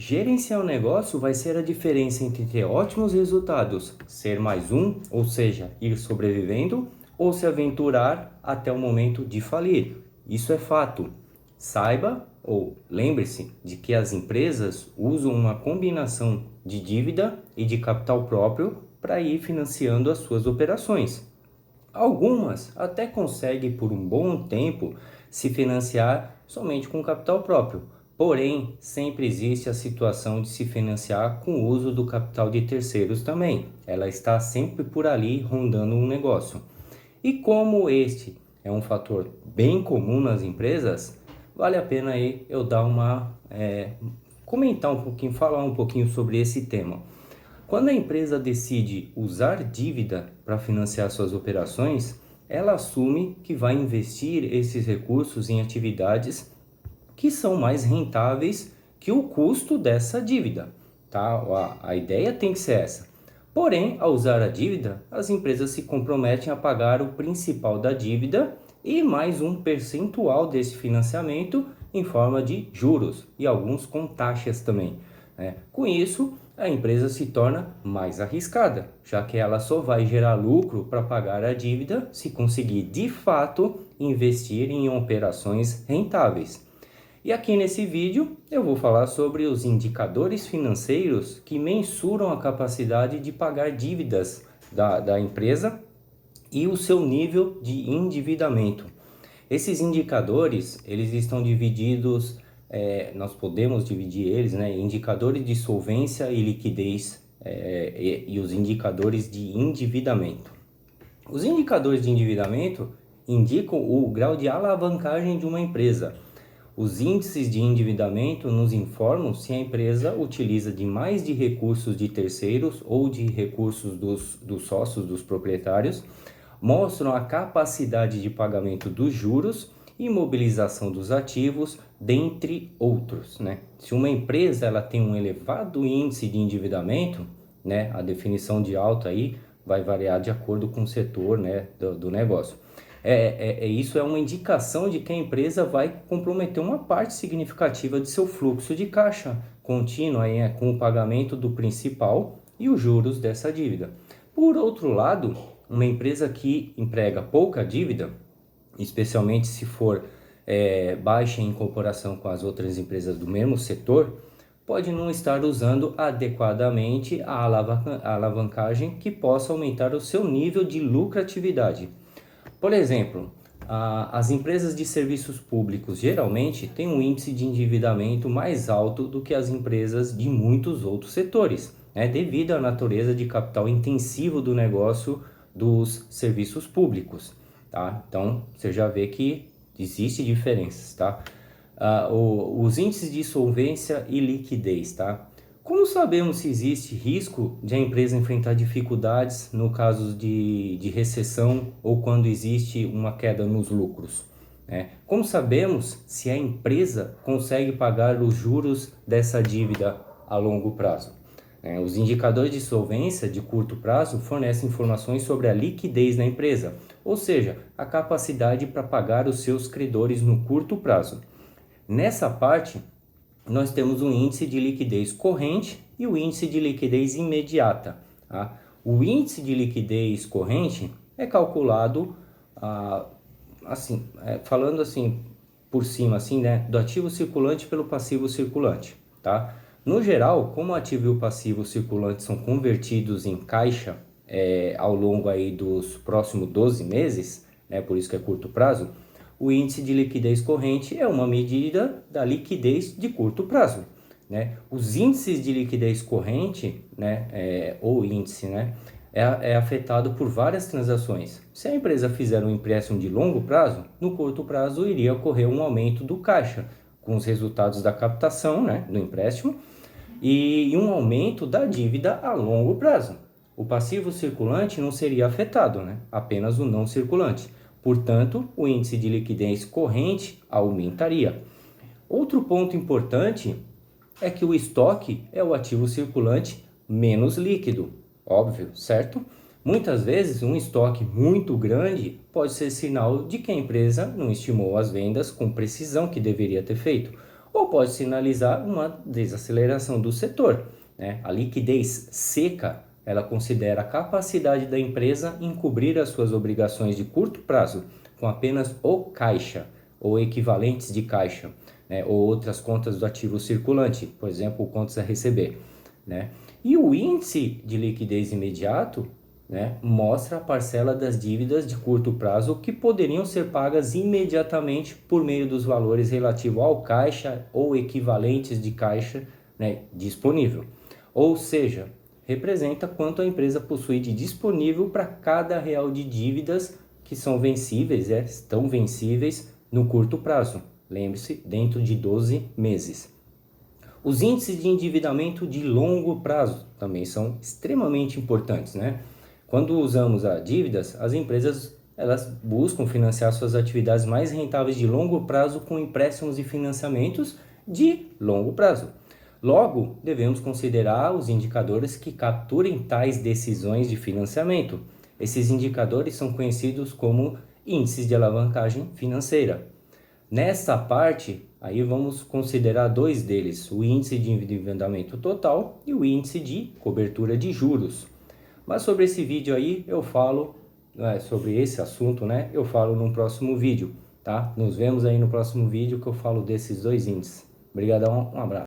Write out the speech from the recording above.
Gerenciar o negócio vai ser a diferença entre ter ótimos resultados, ser mais um, ou seja, ir sobrevivendo, ou se aventurar até o momento de falir. Isso é fato. Saiba ou lembre-se de que as empresas usam uma combinação de dívida e de capital próprio para ir financiando as suas operações. Algumas até conseguem por um bom tempo se financiar somente com capital próprio. Porém, sempre existe a situação de se financiar com o uso do capital de terceiros também. Ela está sempre por ali rondando um negócio. E como este é um fator bem comum nas empresas, vale a pena aí eu dar comentar um pouquinho, falar um pouquinho sobre esse tema. Quando a empresa decide usar dívida para financiar suas operações, ela assume que vai investir esses recursos em atividades que são mais rentáveis que o custo dessa dívida, tá? A ideia tem que ser essa. Porém, ao usar a dívida, as empresas se comprometem a pagar o principal da dívida e mais um percentual desse financiamento em forma de juros e alguns com taxas também, né? Com isso, a empresa se torna mais arriscada, já que ela só vai gerar lucro para pagar a dívida se conseguir de fato investir em operações rentáveis. E aqui nesse vídeo eu vou falar sobre os indicadores financeiros que mensuram a capacidade de pagar dívidas da empresa e o seu nível de endividamento. Esses indicadores, eles estão divididos, nós podemos dividir eles, né, em indicadores de solvência e liquidez, e os indicadores de endividamento. Os indicadores de endividamento indicam o grau de alavancagem de uma empresa. Os índices de endividamento nos informam se a empresa utiliza demais de recursos de terceiros ou de recursos dos sócios, dos proprietários, mostram a capacidade de pagamento dos juros e mobilização dos ativos, dentre outros, né? Se uma empresa ela tem um elevado índice de endividamento, né, a definição de alto aí vai variar de acordo com o setor, né, do negócio. Isso é uma indicação de que a empresa vai comprometer uma parte significativa de seu fluxo de caixa contínuo aí, com o pagamento do principal e os juros dessa dívida. Por outro lado, uma empresa que emprega pouca dívida, especialmente se for baixa em comparação com as outras empresas do mesmo setor, pode não estar usando adequadamente a alavancagem que possa aumentar o seu nível de lucratividade. Por exemplo, as empresas de serviços públicos geralmente têm um índice de endividamento mais alto do que as empresas de muitos outros setores, né, devido à natureza de capital intensivo do negócio dos serviços públicos, tá? Então, você já vê que existe diferenças, tá? Os índices de solvência e liquidez, tá? Como sabemos se existe risco de a empresa enfrentar dificuldades no caso de recessão ou quando existe uma queda nos lucros, né? Como sabemos se a empresa consegue pagar os juros dessa dívida a longo prazo? Os indicadores de solvência de curto prazo fornecem informações sobre a liquidez da empresa, ou seja, a capacidade para pagar os seus credores no curto prazo. Nessa parte, nós temos o índice de liquidez corrente e o índice de liquidez imediata, tá? O índice de liquidez corrente é calculado, falando assim por cima, assim, né, do ativo circulante pelo passivo circulante, tá? No geral, como o ativo e o passivo circulante são convertidos em caixa ao longo aí dos próximos 12 meses, né, por isso que é curto prazo, o índice de liquidez corrente é uma medida da liquidez de curto prazo, né? Os índices de liquidez corrente, né, ou índice, né, é afetado por várias transações. Se a empresa fizer um empréstimo de longo prazo, no curto prazo iria ocorrer um aumento do caixa, com os resultados da captação, né, do empréstimo, e um aumento da dívida a longo prazo. O passivo circulante não seria afetado, né? Apenas o não circulante. Portanto, o índice de liquidez corrente aumentaria. Outro ponto importante é que o estoque é o ativo circulante menos líquido, óbvio, certo? Muitas vezes, um estoque muito grande pode ser sinal de que a empresa não estimou as vendas com precisão que deveria ter feito, ou pode sinalizar uma desaceleração do setor, né? A liquidez seca, ela considera a capacidade da empresa em cobrir as suas obrigações de curto prazo com apenas o caixa ou equivalentes de caixa, né? Ou outras contas do ativo circulante, por exemplo, contas a receber, né? E o índice de liquidez imediato, né, mostra a parcela das dívidas de curto prazo que poderiam ser pagas imediatamente por meio dos valores relativos ao caixa ou equivalentes de caixa, né, disponível. Ou seja, representa quanto a empresa possui de disponível para cada real de dívidas que são vencíveis, estão vencíveis no curto prazo. Lembre-se, dentro de 12 meses. Os índices de endividamento de longo prazo também são extremamente importantes, né? Quando usamos a dívidas, as empresas elas buscam financiar suas atividades mais rentáveis de longo prazo com empréstimos e financiamentos de longo prazo. Logo, devemos considerar os indicadores que capturem tais decisões de financiamento. Esses indicadores são conhecidos como índices de alavancagem financeira. Nesta parte, aí vamos considerar dois deles, o índice de endividamento total e o índice de cobertura de juros. Mas sobre esse vídeo aí eu falo, sobre esse assunto, né? Eu falo no próximo vídeo, tá? Nos vemos aí no próximo vídeo que eu falo desses dois índices. Obrigadão, um abraço.